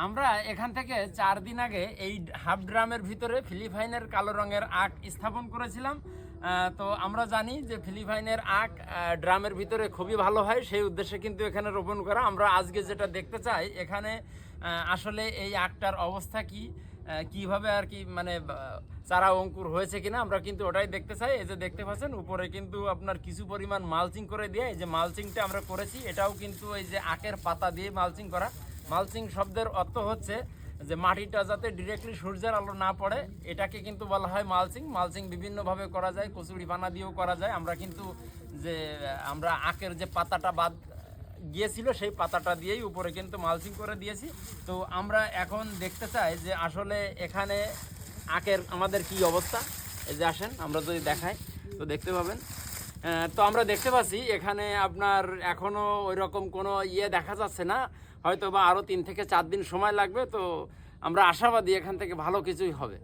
আমরা এখান থেকে 4 দিন আগে এই হাফ ড্রামের ভিতরে ফিলিপাইনের কালো রঙের আখ স্থাপন করেছিলাম। তো আমরা জানি যে ফিলিপাইনের আখ ড্রামের ভিতরে খুবই ভালো হয়, সেই উদ্দেশ্যে কিন্তু এখানে রোপণ করা। আমরা আজকে যেটা দেখতে চাই এখানে আসলে এই আখটার অবস্থা কি, কিভাবে আর কি মানে চারা অঙ্কুর হয়েছে কিনা আমরা কিন্তু ওটাই দেখতে চাই। এই যে দেখতে পাচ্ছেন উপরে কিন্তু আপনার কিছু পরিমাণ মালচিং করে দিয়ে, এই যে মালচিংটা আমরা করেছি এটাও কিন্তু এই যে আখের পাতা দিয়ে মালচিং করা। মালচিং শব্দের অর্থ হচ্ছে যে মাটিটা যাতে ডিরেক্টলি সূর্যের আলো না পড়ে, এটাকে কিন্তু বলা হয় মালচিং। মালচিং বিভিন্নভাবে করা যায়, কচুরি পানা দিয়েও করা যায়। আমরা কিন্তু যে আমরা আখের যে পাতাটা বাদ গিয়েছিল সেই পাতাটা দিয়েই উপরে কিন্তু মালচিং করে দিয়েছি। তো আমরা এখন দেখতে চাই যে আসলে এখানে আখের আমাদের কি অবস্থা। এই যে আসেন আমরা যদি দেখাই তো দেখতে পাবেন। তো আমরা দেখতে পাচ্ছি এখানে আপনার এখনও ওই রকম কোনো দেখা যাচ্ছে না, হয়তো বা আরও 3 থেকে 4 দিন সময় লাগবে। তো আমরা আশাবাদী এখান থেকে ভালো কিছুই হবে।